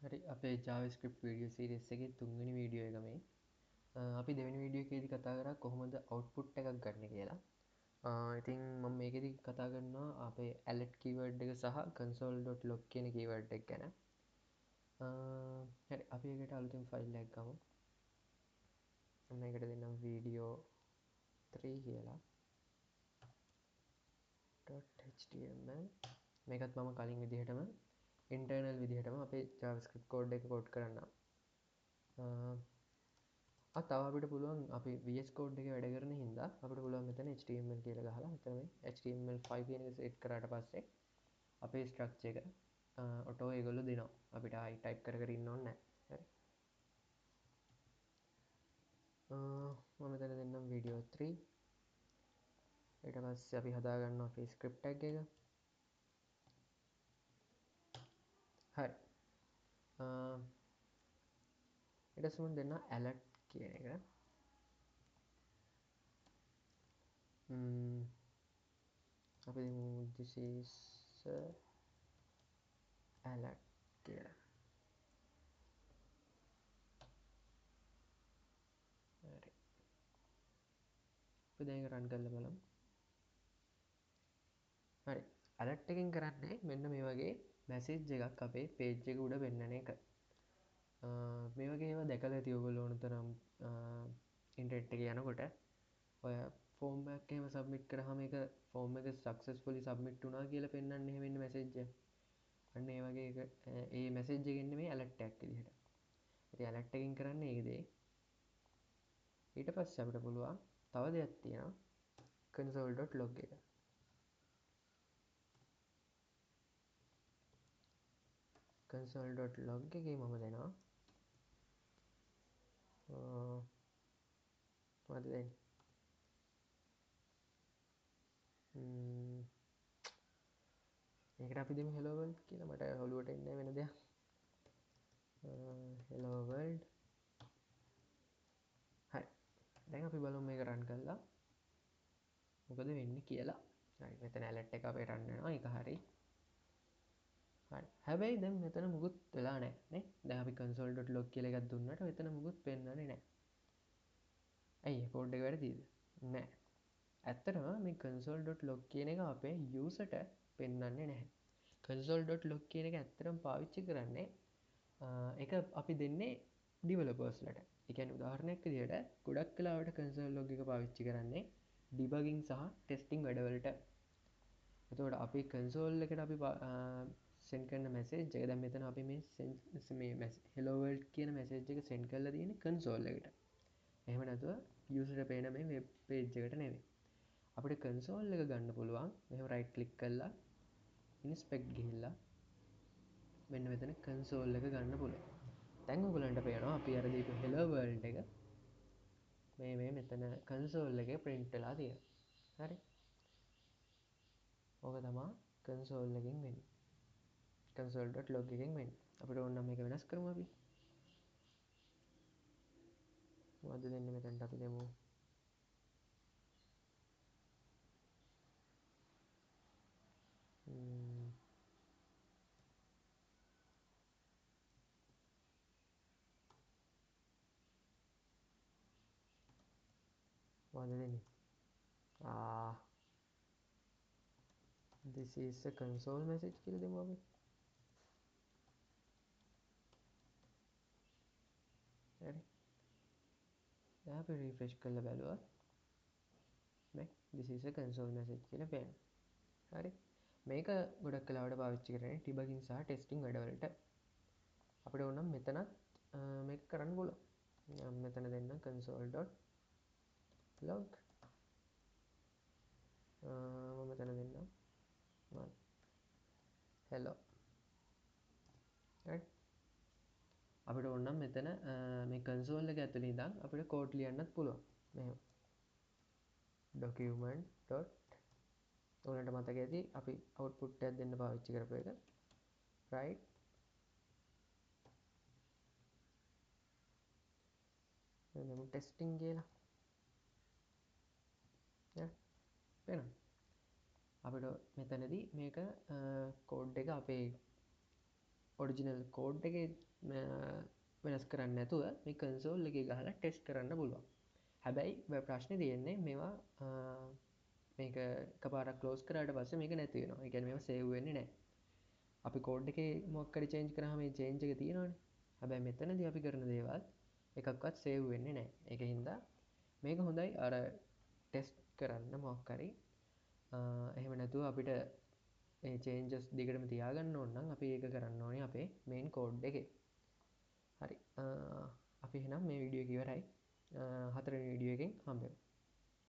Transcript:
හරි අපේ JavaScript video series එකේ තුන්වෙනි වීඩියෝ එක මේ. අපි දෙවෙනි වීඩියෝ එකේදී කතා කරා කොහොමද අවුට්පුට් එකක් ගන්න කියලා. ඉතින් මම මේකෙදි කතා කරනවා අපේ alert keyword එක සහ console.log කියන keyword එක ගැන. හරි අපි එකට අලුතින් ෆයිල් එකක් ගමු. මම එකට දෙන්නම් video 3 කියලා. .html මේකත් මම කලින් විදිහටම internal විදිහටම අපේ JavaScript code එක code කරන්නම්. තව අපිට පුළුවන් අපි VS Code එක වැඩ කරන හින්දා අපිට පුළුවන් මෙතන HTML කියලා ගහලා මෙතන මේ HTML5 කියන එක සෙට් කරාට පස්සේ අපේ ස්ට්‍රක්චර් එක ඔටෝ ඒගොල්ලෝ දෙනවා. අපිට ආයි ටයිප් කර කර ඉන්න ඕනේ නැහැ. හරි. මම මෙතන දෙන්නම් video 3. ඊට පස්සේ අපි හදා ගන්නවා අපේ script tag එක. හරි. ඊට පස්සේ මම දෙන්නා alert කියන එක. අපි දෙමු this is alert කියලා. හරි. අපි දැන් රන් කරලා බලමු. හරි. alert එකෙන් කරන්නේ මෙන්න මේ වගේ message එකක් අපේ page එක උඩ පෙන්නන එක. මේ වගේ ඒවා දැකලා ඇති ඔයගොල්ලෝ ඕනතරම් ඉන්ටර්නෙට් එකේ යනකොට ඔය ෆෝම් එකක් එහෙම සබ්මිට් කරාම ඒක ෆෝම් එක සක්සස්ෆුලි සබ්මිට් වුණා කියලා පෙන්වන්නේ එහෙම එන්නේ මැසේජ් එක. අන්න ඒ වගේ එක ඒ මැසේජ් එක එන්නේ මේ alert එකක් විදිහට. ඉතින් alert එකකින් කරන්නේ ඒ දේ. ඊට පස්සේ අපිට පුළුවන් තව දෙයක් තියෙනවා console.log එක. console.log එකේ මම දෙනවා මොකද දෙන්නේ මේකට අපි දෙමු hello world කියලා. මට ඔලුවට එන්නේ වෙන දෙයක්. hello world. හරි. දැන් අපි බලමු මේක run කරලා මොකද වෙන්නේ කියලා. හරි මෙතන alert එක අපේ run වෙනවා. ඒක හරි. හරි. හැබැයි දැන් මෙතන මුකුත් වෙලා නැහැ නේ. දැන් අපි console.log කියලා එකක් දුන්නාට මෙතන මුකුත් පෙන්වන්නේ නැහැ. ඇයි කෝඩ් එක වැරදිද? නැහැ. ඇත්තටම මේ console.log කියන එක අපේ userට පෙන්වන්නේ නැහැ. console.log කියන එක ඇත්තටම පාවිච්චි කරන්නේ ඒක අපි දෙන්නේ developersලට. ඒ කියන්නේ උදාහරණයක් විදිහට ගොඩක් වෙලාවට console.log එක පාවිච්චි කරන්නේ debugging සහ testing වැඩවලට. එතකොට අපි console එකට අපි send කරන message එක දැන් මෙතන අපි මේ hello world කියන message එක send කරලා තියෙන්නේ console එකට. එහෙම නැතුව user ට පේන මේ web page එකට නෙවෙයි. අපිට console එක ගන්න පුළුවන්. මෙහෙම right click කරලා inspect ගිහිල්ලා මෙන්න මෙතන console එක ගන්න පුළුවන්. දැන් ඔයගලන්ට පේනවා අපි අර දීපු hello world එක මේ මෙතන console එකේ print වෙලා තියෙනවා. හරි. ඕක තමයි console එකෙන් වෙන්නේ. console.log එකෙන් වෙන්නේ. අපිට ඕන නම් මේක වෙනස් කරමු අපි. මොකද්ද දෙන්නේ මෙතනට අපි දෙමු මොකද්ද දෙන්නේ this is a console message කියලා දෙමු අපි. හරි. දැන් අපි refresh කරලා බලුවා මේ this is a console message කියලා පේනවා. හරි. මේක ගොඩක් වෙලාවට පාවිච්චි කරන්නේ debugging සහ testing වැඩවලට. අපිට ඕන නම් මෙතනත් මේක කරන්න පුළුවන්. මම මෙතන දෙන්න console.log මම මෙතන දෙන්නම් hello. right. අපිට ඕන නම් මෙතන මේ console එක ඇතුළේ ඉඳන් අපිට code ලියන්නත් පුළුවන්. මෙහෙම document. ඔයාලට මතක ඇති අපි output එකක් දෙන්න පාවිච්චි කරපු එක. right. දැන් testing කියලා. පේනවා. අපිට මෙතනදී මේක කෝඩ් එක අපේ ඔරිජිනල් කෝඩ් එක වෙනස් කරන්න ඇතුව මේ කන්සෝල් එක ගහලා ටෙස්ට් කරන්න පුළුවන්. හැබැයි ප්‍රශ්න තියෙන්නේ මේවා මේක එකපාරක් ක්ලෝස් කරාට පස්සේ මේක නැති වෙනවා. ඒ කියන්නේ මේවා සේව් වෙන්නේ නැහැ. අපි කෝඩ් එකේ මොකක් හරි චේන්ජ් කරාම මේ චේන්ජ් එක තියෙනවනේ. හැබැයි මෙතනදී අපි කරන දේවල් එකක්වත් සේව් වෙන්නේ නැහැ. ඒක හින්දා මේක හොඳයි අර ටෙස්ට් කරන්න මොකක් හරි. එහෙම නැතුව අපිට ඒ චේන්ජස් දිගටම තියාගන්න ඕන නම් අපි ඒක කරන්න ඕනේ අපේ මේන් කෝඩ් එකේ. හරි. අපි එහෙනම් මේ වීඩියෝ එක ඉවරයි. හතරවෙනි වීඩියෝ එකෙන් හම්බෙමු.